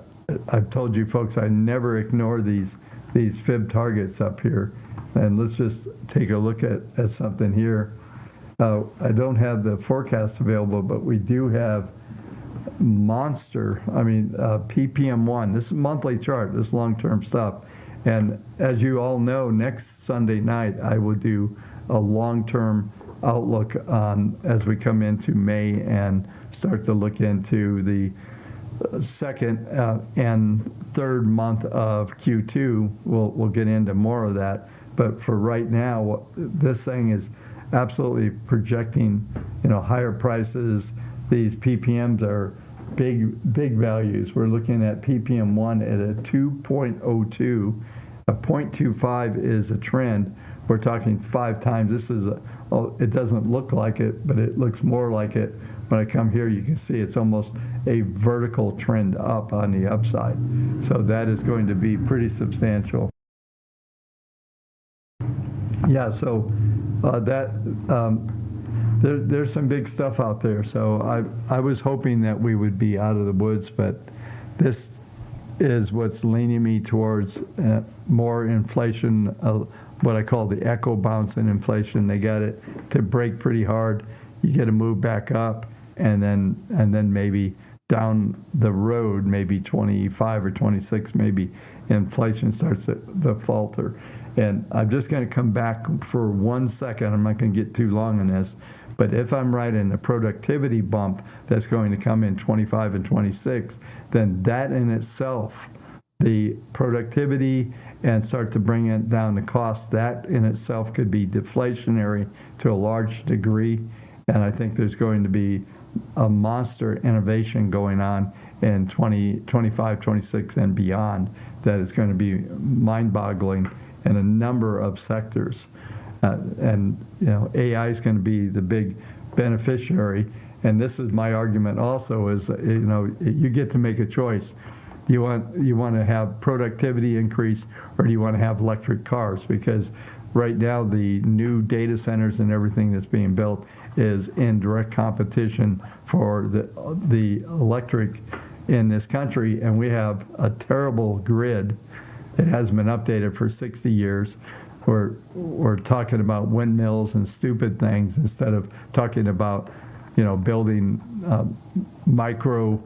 I've told you folks, I never ignore these fib targets up here. And let's just take a look at something here. I don't have the forecast available, but we do have PPM1. This is a monthly chart, this long-term stuff. And as you all know, next Sunday night, I will do a long-term outlook on as we come into May and start to look into the second and third month of Q2. We'll get into more of that, but for right now, this thing is absolutely projecting higher prices. These PPMs are big values. We're looking at PPM1 at a 2.02. A 0.25 is a trend. We're talking 5 times. This is it doesn't look like it, but it looks more like it. When I come here, you can see it's almost a vertical trend up on the upside. So that is going to be pretty substantial. Yeah, so there's some big stuff out there. So I was hoping that we would be out of the woods, but this is what's leaning me towards more inflation, what I call the echo bounce in inflation. They got it to break pretty hard. You get to move back up, and then maybe down the road, maybe 25 or 26, maybe inflation starts to falter. And I'm just going to come back for 1 second. I'm not going to get too long on this. But if I'm right in the productivity bump that's going to come in 25 and 26, then that in itself, the productivity and start to bring it down the cost, that in itself could be deflationary to a large degree. And I think there's going to be a monster innovation going on in 2025, 26, and beyond that is going to be mind-boggling in a number of sectors. And AI is going to be the big beneficiary. And this is my argument also is, you get to make a choice. You want to have productivity increase, or do you want to have electric cars? Because right now the new data centers and everything that's being built is in direct competition for the electric in this country, and we have a terrible grid. It hasn't been updated for 60 years. We're talking about windmills and stupid things instead of talking about, building micro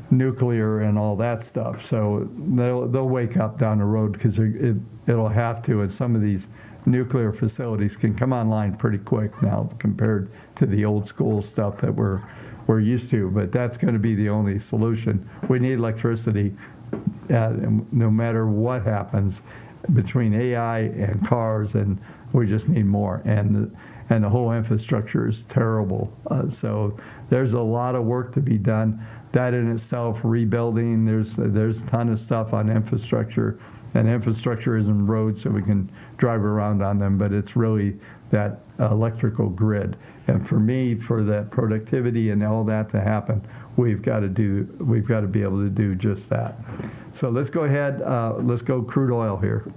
nuclear and all that stuff. So they'll wake up down the road, because it'll have to. And some of these nuclear facilities can come online pretty quick now compared to the old school stuff that we're used to. But that's going to be the only solution. We need electricity, no matter what happens between AI and cars, and we just need more. And the whole infrastructure is terrible. So there's a lot of work to be done. That in itself, rebuilding, there's a ton of stuff on infrastructure, and infrastructure isn't roads so we can drive around on them, but it's really that electrical grid. And for me, for that productivity and all that to happen, we've got to be able to do just that. So let's go ahead, let's go crude oil here.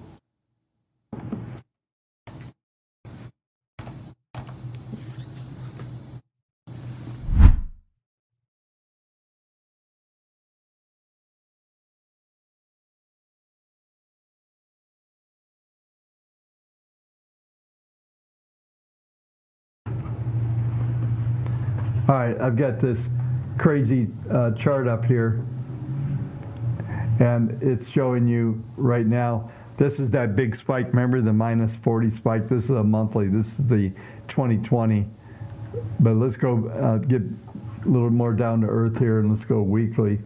All right, I've got this crazy chart up here, and it's showing you right now, this is that big spike. Remember the minus 40 spike? This is a monthly. This is the 2020. But let's go get a little more down to earth here, and let's go weekly.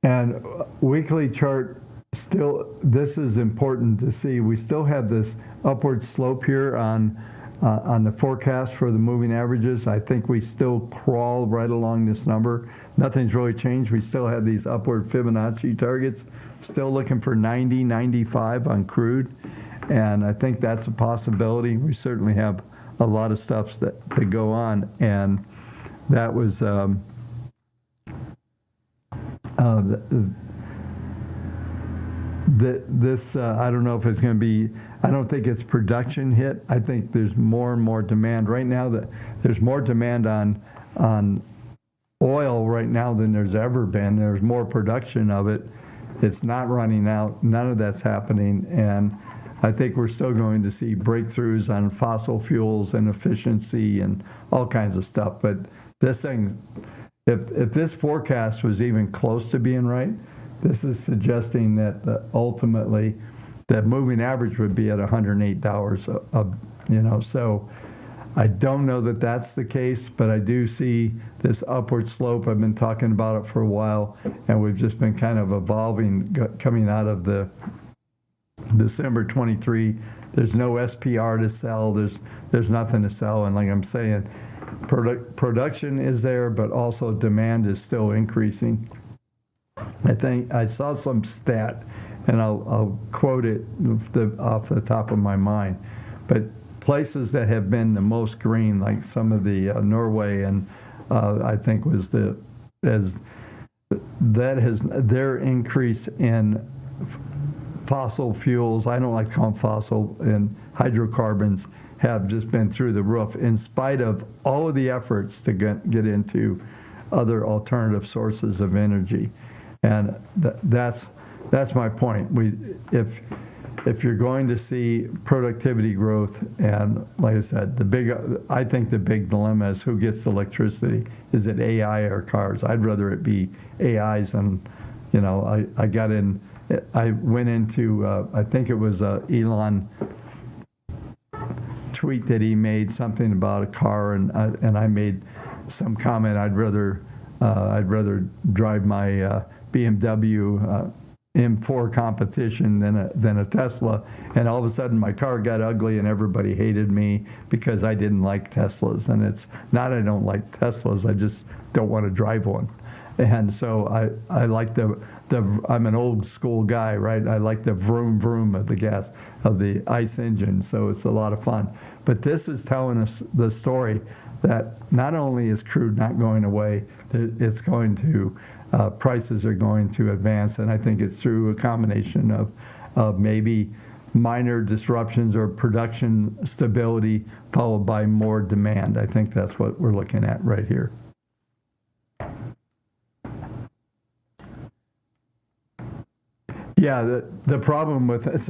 And weekly chart, still, this is important to see. We still have this upward slope here on the forecast for the moving averages. I think we still crawl right along this number. Nothing's really changed. We still have these upward Fibonacci targets. Still looking for 90, 95 on crude. And I think that's a possibility. We certainly have a lot of stuff to go on. And that was this, I don't know if it's going to be, I don't think it's production hit. I think there's more and more demand. Right now, there's more demand on oil right now than there's ever been. There's more production of it. It's not running out. None of that's happening. And I think we're still going to see breakthroughs on fossil fuels and efficiency and all kinds of stuff. But this thing, if this forecast was even close to being right, this is suggesting that ultimately that moving average would be at $108 so I don't know that that's the case, but I do see this upward slope. I've been talking about it for a while, and we've just been kind of evolving coming out of the December 23. There's no SPR to sell. There's nothing to sell, and like I'm saying, production is there, but also demand is still increasing. I think I saw some stat, and I'll quote it off the top of my mind, but places that have been the most green, like some of the Norway, and I think was their increase in fossil fuels, I don't like to call them fossil, and hydrocarbons have just been through the roof in spite of all of the efforts to get into other alternative sources of energy. And that's my point. If you're going to see productivity growth, and like I said, I think the big dilemma is who gets electricity. Is it AI or cars? I'd rather it be AIs. And I went into I think it was Elon tweet that he made something about a car, and I made some comment. I'd rather drive my BMW M4 competition than a Tesla, and all of a sudden my car got ugly and everybody hated me because I didn't like Teslas. And it's not I don't like Teslas, I just don't want to drive one. And so I like I'm an old school guy, right? I like the vroom vroom of the ICE engine, so it's a lot of fun. But this is telling us the story that not only is crude not going away, it's going to, prices are going to advance, and I think it's through a combination of maybe minor disruptions or production stability followed by more demand. I think that's what we're looking at right here. Yeah, the problem with this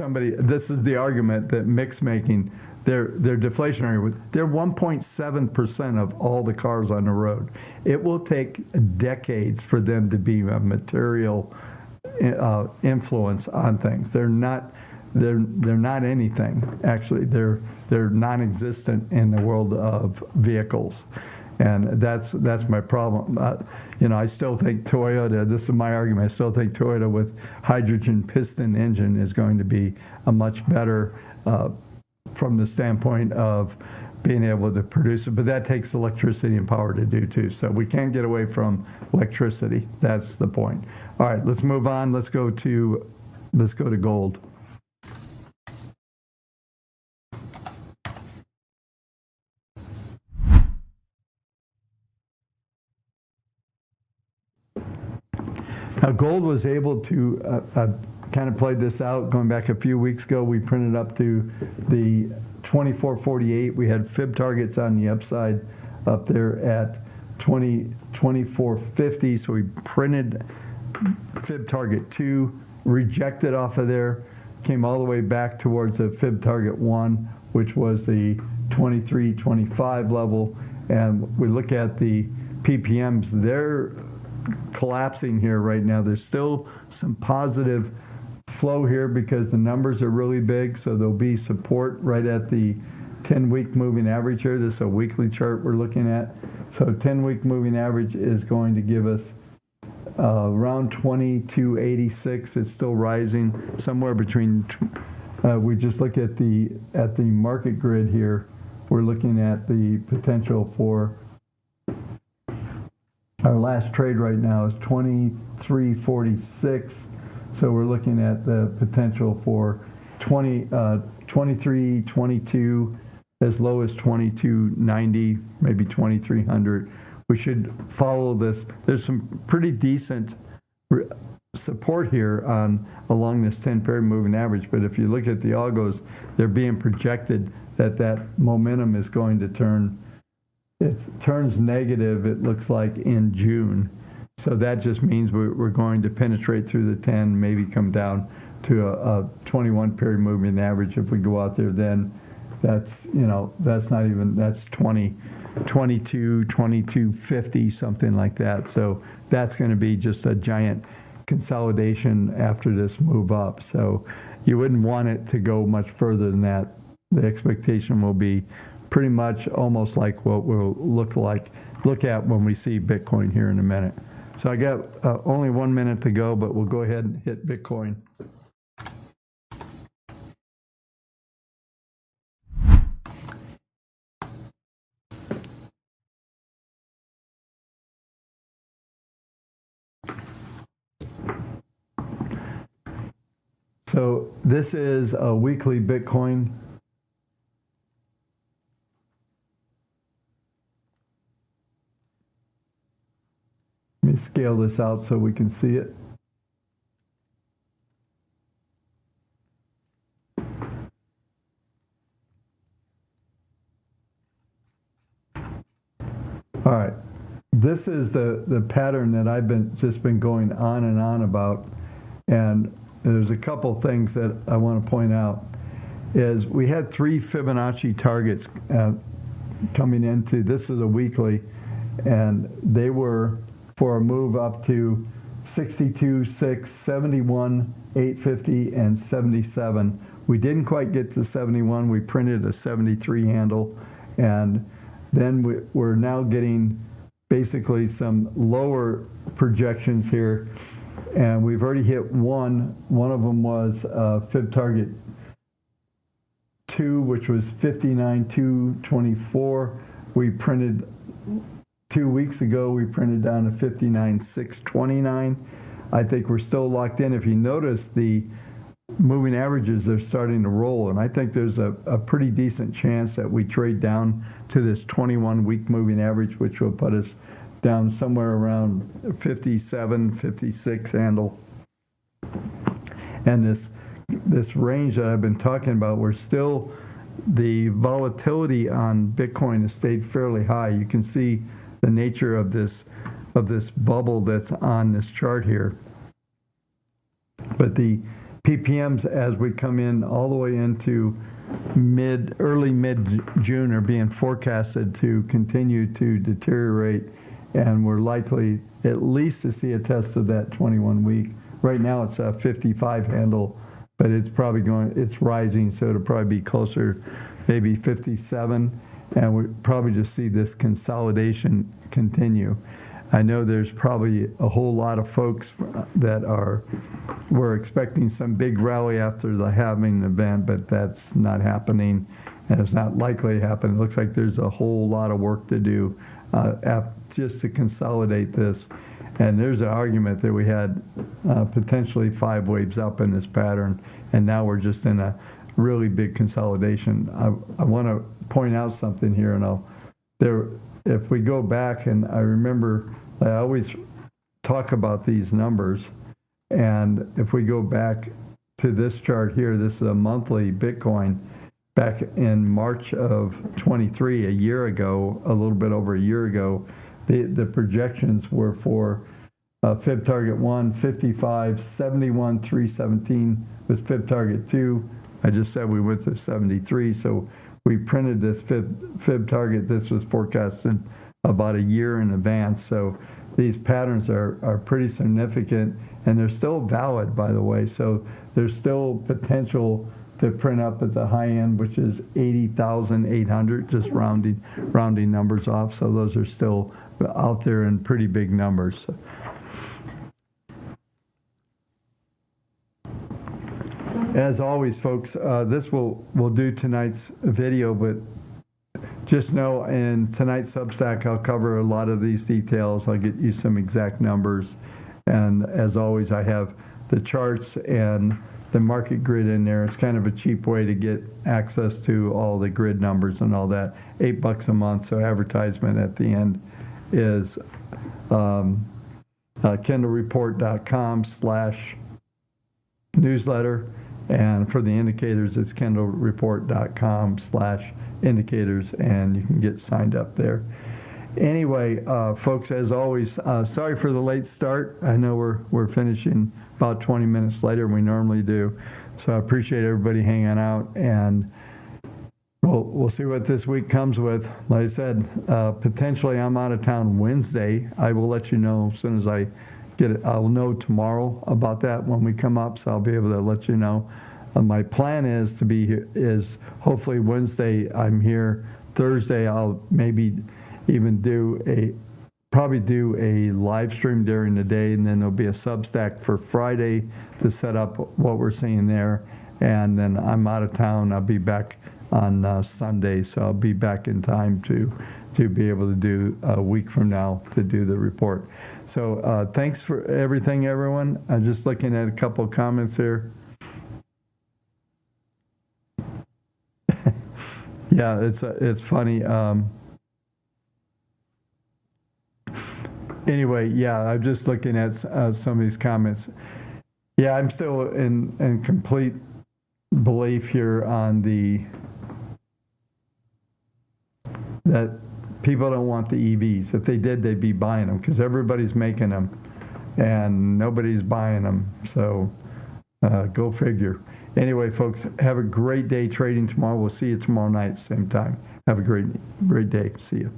is the argument that mix making, they're deflationary. They're 1.7% of all the cars on the road. It will take decades for them to be a material influence on things. They're not anything, actually. They're non-existent in the world of vehicles. And that's my problem. I still think Toyota, this is my argument, I still think Toyota with hydrogen piston engine is going to be a much better from the standpoint of being able to produce it. But that takes electricity and power to do too. So we can't get away from electricity. That's the point. All right, let's move on. Let's go to gold. Now, gold was able to kind of played this out going back a few weeks ago. We printed up to the 24.48. We had fib targets on the upside up there at 24.50. So we printed fib target 2, rejected off of there, came all the way back towards the fib target 1, which was the 23.25 level. And we look at the PPMs, they're collapsing here right now. There's still some positive flow here because the numbers are really big, so there'll be support right at the 10-week moving average here. This is a weekly chart we're looking at. So 10-week moving average is going to give us around 22.86. It's still rising somewhere between. We just look at the market grid here. We're looking at the potential for. Our last trade right now is 23.46, so we're looking at the potential for 23.22, as low as 22.90, maybe 2300. We should follow this. There's some pretty decent support here along this 10-period moving average, but if you look at the algos, they're being projected that momentum is going to turn. It turns negative, it looks like, in June. So that just means we're going to penetrate through the 10, maybe come down to a 21-period moving average. If we go out there, then that's not even, that's 22.50, something like that. So that's going to be just a giant consolidation after this move up. So you wouldn't want it to go much further than that. The expectation will be pretty much almost like what we'll look at when we see Bitcoin here in a minute. So I got only 1 minute to go, but we'll go ahead and hit Bitcoin. So this is a weekly Bitcoin. Let me scale this out so we can see it. All right. This is the pattern that I've just been going on and on about. And there's a couple things that I want to point out. Is we had 3 Fibonacci targets coming into, this is a weekly, and they were for a move up to 62, 6, 71, 850, and 77. We didn't quite get to 71. We printed a 73 handle, and then we're now getting basically some lower projections here, and we've already hit one. One of them was fib target 2, which was 59,224. We printed 2 weeks ago, we printed down to 59,629. I think we're still locked in. If you notice, the moving averages are starting to roll, and I think there's a pretty decent chance that we trade down to this 21-week moving average, which will put us down somewhere around 57, 56 handle. And this range that I've been talking about, we're still, the volatility on Bitcoin has stayed fairly high. You can see the nature of this bubble that's on this chart here. But the PPMs, as we come in all the way into early mid-June, are being forecasted to continue to deteriorate, and we're likely at least to see a test of that 21-week. Right now it's a 55 handle, but it's rising, so it'll probably be closer, maybe 57, and we'll probably just see this consolidation continue. I know there's probably a whole lot of folks that were expecting some big rally after the halving event, but that's not happening, and it's not likely to happen. It looks like there's a whole lot of work to do just to consolidate this. And there's an argument that we had potentially 5 waves up in this pattern, and now we're just in a really big consolidation. I want to point out something here, and if we go back, and I remember I always talk about these numbers, and if we go back to this chart here, this is a monthly Bitcoin back in March of 23, a year ago, a little bit over a year ago. The projections were for fib target 1, 55, 71, 317 with fib target 2. I just said we went to 73, so we printed this fib target. This was forecasted about a year in advance. So these patterns are pretty significant, and they're still valid, by the way. So there's still potential to print up at the high end, which is 80,800, just rounding numbers off. So those are still out there in pretty big numbers. As always, folks, this will do tonight's video, but just know in tonight's Substack, I'll cover a lot of these details. I'll get you some exact numbers. And as always, I have the charts and the market grid in there. It's kind of a cheap way to get access to all the grid numbers and all that. $8 a month, so advertisement at the end is kendallreport.com/newsletter. And for the indicators, it's kendallreport.com/indicators, and you can get signed up there. Anyway, folks, as always, sorry for the late start. I know we're finishing about 20 minutes later than we normally do, so I appreciate everybody hanging out, and we'll see what this week comes with. Like I said, potentially I'm out of town Wednesday. I will let you know as soon as I get it. I'll know tomorrow about that when we come up, so I'll be able to let you know. My plan is to be here, is hopefully Wednesday I'm here. Thursday I'll maybe even do a live stream during the day, and then there'll be a Substack for Friday to set up what we're seeing there. And then I'm out of town. I'll be back on Sunday, so I'll be back in time to be able to do a week from now to do the report. So thanks for everything, everyone. I'm just looking at a couple of comments here. Yeah, it's funny. Anyway, yeah, I'm just looking at some of these comments. Yeah, I'm still in complete belief here on that people don't want the EVs. If they did, they'd be buying them because everybody's making them and nobody's buying them. So go figure. Anyway, folks, have a great day trading tomorrow. We'll see you tomorrow night, same time. Have a great day. See you.